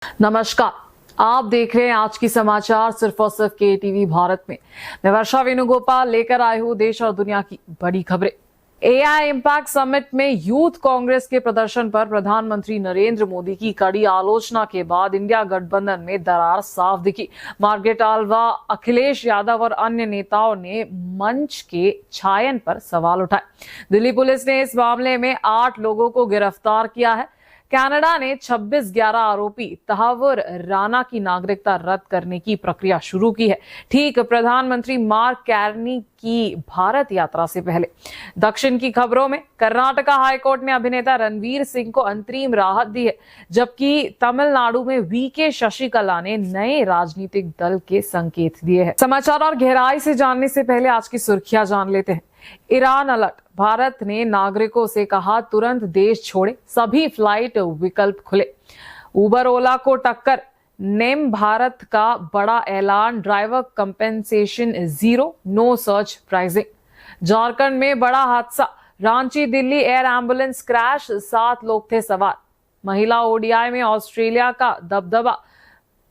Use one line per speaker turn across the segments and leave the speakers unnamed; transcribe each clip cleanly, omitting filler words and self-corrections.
नमस्कार, आप देख रहे हैं आज की समाचार सिर्फ और सिर्फ के भारत में। मैं वर्षा वेणुगोपाल लेकर आई हूं देश और दुनिया की बड़ी खबरें। एआई इम्पैक्ट समिट में यूथ कांग्रेस के प्रदर्शन पर प्रधानमंत्री नरेंद्र मोदी की कड़ी आलोचना के बाद इंडिया गठबंधन में दरार साफ दिखी। मार्गरेट आल्वा, अखिलेश यादव और अन्य नेताओं ने मंच के छायन पर सवाल उठाए। दिल्ली पुलिस ने इस मामले में 8 लोगों को गिरफ्तार किया है। कनाडा ने 26/11 आरोपी तहावुर राणा की नागरिकता रद्द करने की प्रक्रिया शुरू की है, ठीक प्रधानमंत्री मार्क कार्नी की भारत यात्रा से पहले। दक्षिण की खबरों में कर्नाटका हाईकोर्ट ने अभिनेता रणवीर सिंह को अंतरिम राहत दी है, जबकि तमिलनाडु में वीके शशिकला ने नए राजनीतिक दल के संकेत दिए हैं। समाचार और गहराई से जानने से पहले आज की सुर्खियां जान लेते हैं। ईरान अलर्ट, भारत ने नागरिकों से कहा तुरंत देश छोड़े, सभी फ्लाइट विकल्प खुले। उबर ओला को टक्कर, नेम भारत का बड़ा ऐलान, driver compensation 0, know search pricing. Jharkhand में बड़ा हादसा, Ranchi Delhi air ambulance crash, 7 लोग थे सवार। महिला ओडीआई में ऑस्ट्रेलिया का दबदबा,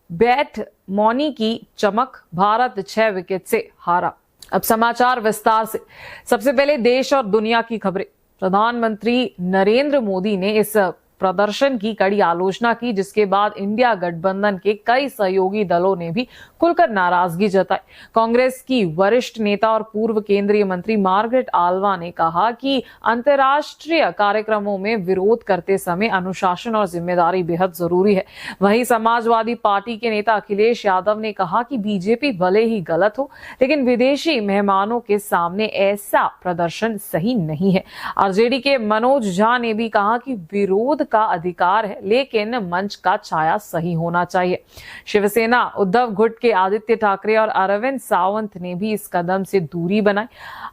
बैट मौनी की चमक, भारत 6 विकेट से हारा। अब समाचार विस्तार से। सबसे पहले देश और दुनिया की खबरें। प्रधानमंत्री नरेंद्र मोदी ने इस प्रदर्शन की कड़ी आलोचना की, जिसके बाद इंडिया गठबंधन के कई सहयोगी दलों ने भी खुलकर नाराजगी जताई। कांग्रेस की वरिष्ठ नेता और पूर्व केंद्रीय मंत्री मार्गरेट आल्वा ने कहा कि अंतर्राष्ट्रीय कार्यक्रमों में विरोध करते समय अनुशासन और जिम्मेदारी बेहद जरूरी है। वहीं समाजवादी पार्टी के नेता अखिलेश यादव ने कहा कि बीजेपी भले ही गलत हो, लेकिन विदेशी मेहमानों के सामने ऐसा प्रदर्शन सही नहीं है। आरजेडी के मनोज झा ने भी कहा कि विरोध का अधिकार है, लेकिन मंच का छाया सही होना चाहिए। शिवसेना, उद्धव गुट के आदित्य ठाकरे और अरविंद सावंत ने भी इस कदम से दूरी बनाई।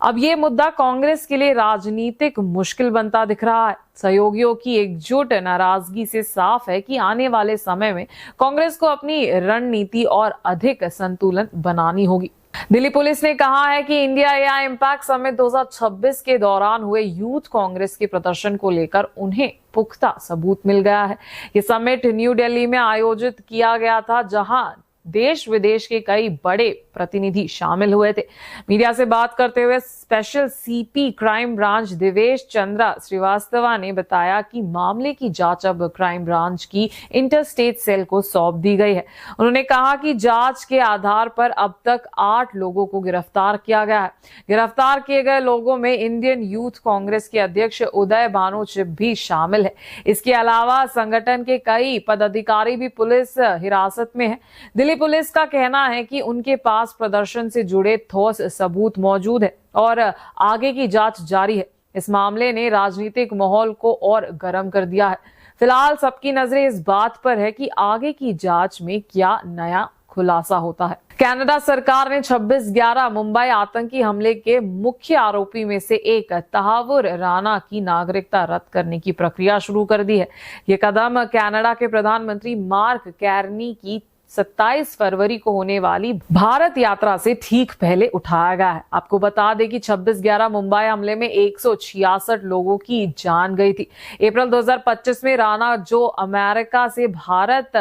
अब ये मुद्दा कांग्रेस के लिए राजनीतिक मुश्किल बनता दिख रहा है। सहयोगियों की एकजुट नाराजगी से साफ है कि आने वाले समय में कांग्रेस को अपनी रणनीति और अधिक संतुलन बनानी होगी। दिल्ली पुलिस ने कहा है कि इंडिया एआई इम्पैक्ट समिट 2026 के दौरान हुए यूथ कांग्रेस के प्रदर्शन को लेकर उन्हें पुख्ता सबूत मिल गया है। ये समिट न्यू दिल्ली में आयोजित किया गया था, जहां देश विदेश के कई बड़े प्रतिनिधि शामिल हुए थे। मीडिया से बात करते हुए special CP crime branch Divesh Chandra Srivastava ने बताया कि मामले की जांच अब क्राइम ब्रांच की इंटरस्टेट सेल को सौंप दी गई है। उन्होंने कहा कि जांच के आधार पर अब तक 8 लोगों को गिरफ्तार किया गया है। गिरफ्तार किए गए लोगों में इंडियन यूथ कांग्रेस के अध्यक्ष उदय भानु चिब भी शामिल है। इसके अलावा संगठन के कई पदाधिकारी भी पुलिस हिरासत में है। दिल्ली पुलिस का कहना है कि उनके पास प्रदर्शन से जुड़े ठोस सबूत मौजूद है और आगे की जांच जारी है। इस मामले ने राजनीतिक माहौल को और गर्म कर दिया है। फिलहाल सबकी नजरें इस बात पर है कि आगे की जांच में क्या नया खुलासा होता है। कनाडा सरकार ने 26/11 मुंबई आतंकी हमले के मुख्य आरोपी में से एक तहावुर राणा की नागरिकता रद्द करने की प्रक्रिया शुरू कर दी है। यह कदम कनाडा के प्रधानमंत्री मार्क कार्नी की 27 फरवरी को होने वाली भारत यात्रा से ठीक पहले उठाया गया है। आपको बता दें कि 26/11 मुंबई हमले में 166 लोगों की जान गई थी। अप्रैल 2025 में राणा, जो अमेरिका से भारत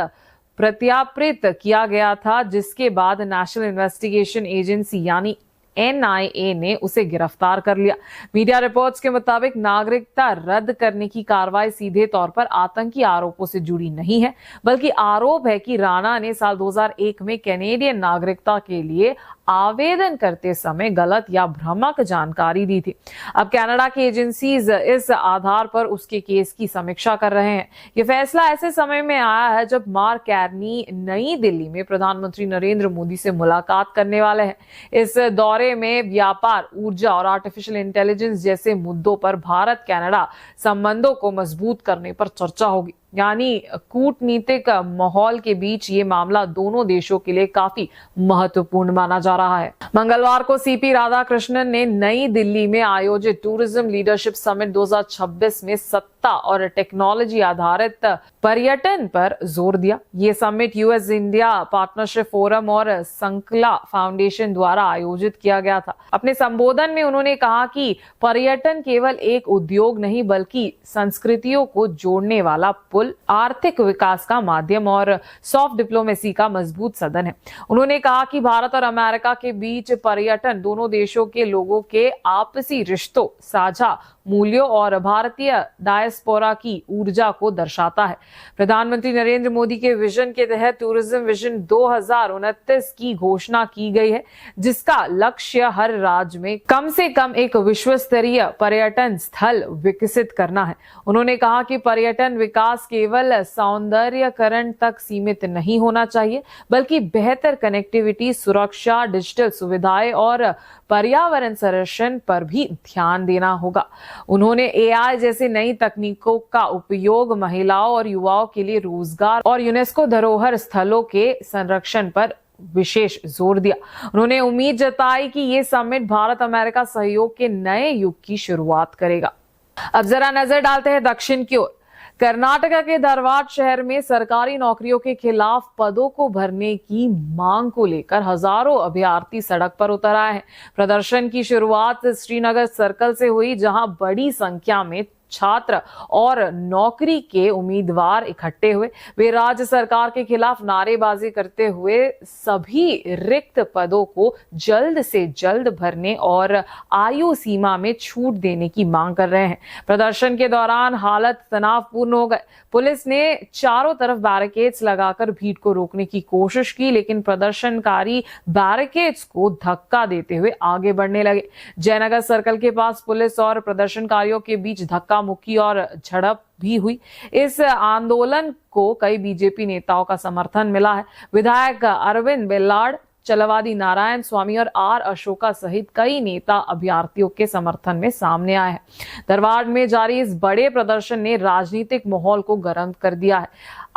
प्रत्यार्पित किया गया था, जिसके बाद नेशनल इन्वेस्टिगेशन एजेंसी यानी एनआईए ने उसे गिरफ्तार कर लिया। मीडिया रिपोर्ट्स के मुताबिक नागरिकता रद्द करने की कार्रवाई सीधे तौर पर आतंकी आरोपों से जुड़ी नहीं है, बल्कि आरोप है कि राणा ने साल 2001 में कैनेडियन नागरिकता के लिए आवेदन करते समय गलत या भ्रामक जानकारी दी थी। अब कनाडा की एजेंसीज इस आधार पर उसके केस की समीक्षा कर रहे हैं। ये फैसला ऐसे समय में आया है जब मार्क कार्नी नई दिल्ली में प्रधानमंत्री नरेंद्र मोदी से मुलाकात करने वाले हैं। इस दौरे में व्यापार, ऊर्जा और आर्टिफिशियल इंटेलिजेंस जैसे मुद्दों पर भारत कनाडा संबंधों को मजबूत करने पर चर्चा होगी। यानी कूटनीतिक माहौल के बीच ये मामला दोनों देशों के लिए काफी महत्वपूर्ण माना जा रहा है। मंगलवार को सीपी राधाकृष्णन ने नई दिल्ली में आयोजित टूरिज्म लीडरशिप समिट 2026 में सत्ता और टेक्नोलॉजी आधारित पर्यटन पर जोर दिया। ये summit US India partnership forum और संकला फाउंडेशन द्वारा आयोजित किया गया था। अपने संबोधन में उन्होंने कहा कि पर्यटन केवल एक उद्योग नहीं, बल्कि संस्कृतियों को जोड़ने वाला पुल पुल आर्थिक विकास का माध्यम और सॉफ्ट डिप्लोमेसी का मजबूत सदन है। उन्होंने कहा कि भारत और अमेरिका के बीच पर्यटन दोनों देशों के लोगों के आपसी रिश्तों, साझा मूल्यों और भारतीय डायस्पोरा की ऊर्जा को दर्शाता है। प्रधानमंत्री नरेंद्र मोदी के विजन के तहत टूरिज्म विजन 2029 की घोषणा की गई है, जिसका लक्ष्य हर राज्य में कम से कम एक विश्व स्तरीय पर्यटन स्थल विकसित करना है। उन्होंने कहा कि पर्यटन विकास केवल सौंदर्यकरण तक सीमित नहीं होना चाहिए, बल्कि बेहतर कनेक्टिविटी, सुरक्षा, डिजिटल सुविधाएं और पर्यावरण संरक्षण पर भी ध्यान देना होगा। उन्होंने एआई जैसी नई तकनीकों का उपयोग महिलाओं और युवाओं के लिए रोजगार और यूनेस्को धरोहर स्थलों के संरक्षण पर विशेष जोर दिया। उन्होंने उम्मीद जताई कि ये समिट भारत अमेरिका सहयोग के नए युग की शुरुआत करेगा। अब जरा नजर डालते हैं दक्षिण की ओर। कर्नाटका के धारवाड़ शहर में सरकारी नौकरियों के खिलाफ पदों को भरने की मांग को लेकर हजारों अभ्यर्थी सड़क पर उतर आए हैं। प्रदर्शन की शुरुआत श्रीनगर सर्कल से हुई, जहां बड़ी संख्या में छात्र और नौकरी के उम्मीदवार इकट्ठे हुए। वे राज्य सरकार के खिलाफ नारेबाजी करते हुए सभी रिक्त पदों को जल्द से जल्द भरने और आयु सीमा में छूट देने की मांग कर रहे हैं। प्रदर्शन के दौरान हालत तनावपूर्ण हो गए। पुलिस ने चारों तरफ बैरिकेड्स लगाकर भीड़ को रोकने की कोशिश की, लेकिन प्रदर्शनकारी बैरिकेड्स को धक्का देते हुए आगे बढ़ने लगे। जयनगर सर्कल के पास पुलिस और प्रदर्शनकारियों के बीच धक्का मुक्की और झड़प भी हुई। इस आंदोलन को कई बीजेपी नेताओं का समर्थन मिला है। विधायक अरविंद बेल्लाड, चलवादी नारायण स्वामी और आर अशोका सहित कई नेता अभ्यर्थियों के समर्थन में सामने आए हैं। धारवाड़ में जारी इस बड़े प्रदर्शन ने राजनीतिक माहौल को गर्म कर दिया है।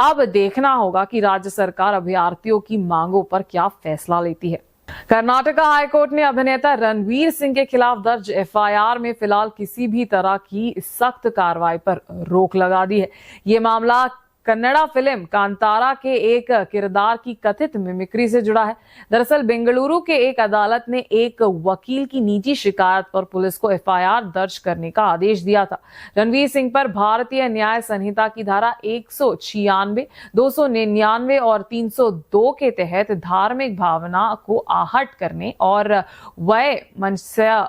अब देखना होगा कि राज्य सरकार अभ्यर्थियों की मांगों पर क्या फैसला लेती है। कर्नाटका हाईकोर्ट ने अभिनेता रणवीर सिंह के खिलाफ दर्ज एफआईआर में फिलहाल किसी भी तरह की सख्त कार्रवाई पर रोक लगा दी है। ये मामला कन्नड़ा फिल्म कांतारा के एक किरदार की कथित मिमिक्री से जुड़ा है। दरअसल बेंगलुरु के एक अदालत ने एक वकील की निजी शिकायत पर पुलिस को एफआईआर दर्ज करने का आदेश दिया था। रणवीर सिंह पर भारतीय न्याय संहिता की धारा 196, 299 और 302 के तहत धार्मिक भावना को आहट करने और वैमनस्य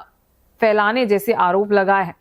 फैलाने जैसे आरोप लगाए हैं।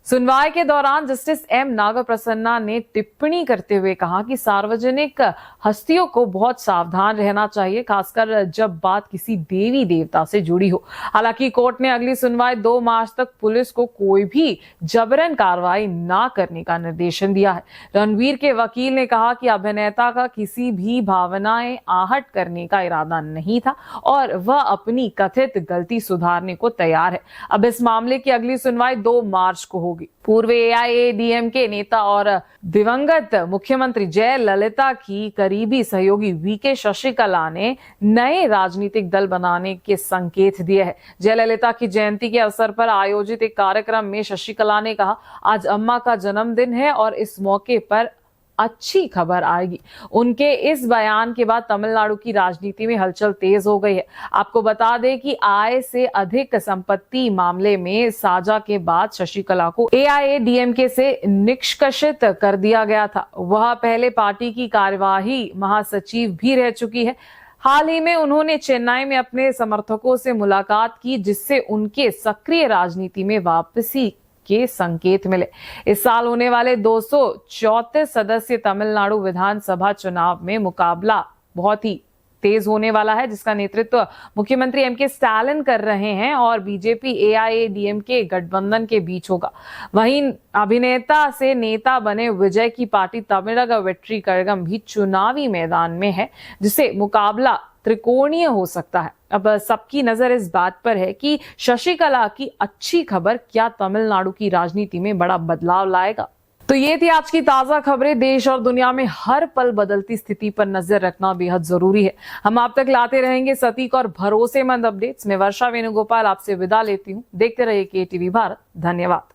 सुनवाई के दौरान जस्टिस एम नागप्रसन्ना ने टिप्पणी करते हुए कहा कि सार्वजनिक हस्तियों को बहुत सावधान रहना चाहिए, खासकर जब बात किसी देवी देवता से जुड़ी हो। हालांकि कोर्ट ने अगली सुनवाई 2 मार्च तक पुलिस को कोई भी जबरन कार्रवाई ना करने का निर्देशन दिया है। रणवीर के वकील ने कहा कि अभिनेता का किसी भी भावनाएं आहट करने का इरादा नहीं था और वह अपनी कथित गलती सुधारने को तैयार है। अब इस मामले की अगली सुनवाई 2 मार्च को होगी। पूर्व एआईएडीएमके नेता और दिवंगत मुख्यमंत्री जयललिता की करीबी सहयोगी वीके शशिकला ने नए राजनीतिक दल बनाने के संकेत दिए हैं। जयललिता की जयंती के अवसर पर आयोजित एक कार्यक्रम में शशिकला ने कहा, आज अम्मा का जन्मदिन है और इस मौके पर अच्छी खबर आएगी। उनके इस बयान के बाद तमिलनाडु की राजनीति में हलचल तेज हो गई है। आपको बता दें कि आय से अधिक संपत्ति मामले में साजा के बाद शशिकला को एआईएडीएमके से निष्कासित कर दिया गया था। वह पहले पार्टी की कार्यवाही महासचिव भी रह चुकी है। हाल ही में उन्होंने चेन्नई में अपने समर्थकों से मुलाकात की, जिससे उनके सक्रिय राजनीति में वापसी के संकेत मिले। इस साल होने वाले 234 सदस्य तमिलनाडु विधानसभा चुनाव में मुकाबला बहुत ही तेज होने वाला है, जिसका नेतृत्व मुख्यमंत्री एमके स्टालिन कर रहे हैं और बीजेपी एआईएडीएमके गठबंधन के बीच होगा। वहीं अभिनेता से नेता बने विजय की पार्टी तमिळग वेट्री कळगम भी चुनावी मैदान में है, जिसे मुकाबला त्रिकोणीय हो सकता है। अब सबकी नजर इस बात पर है कि शशिकला की अच्छी खबर क्या तमिलनाडु की राजनीति में बड़ा बदलाव लाएगा। तो ये थी आज की ताजा खबरें। देश और दुनिया में हर पल बदलती स्थिति पर नजर रखना बेहद जरूरी है। हम आप तक लाते रहेंगे सटीक और भरोसेमंद अपडेट्स। मैं वर्षा वेणुगोपाल आपसे विदा लेती हूँ। देखते रहिए केटीवी भारत। धन्यवाद।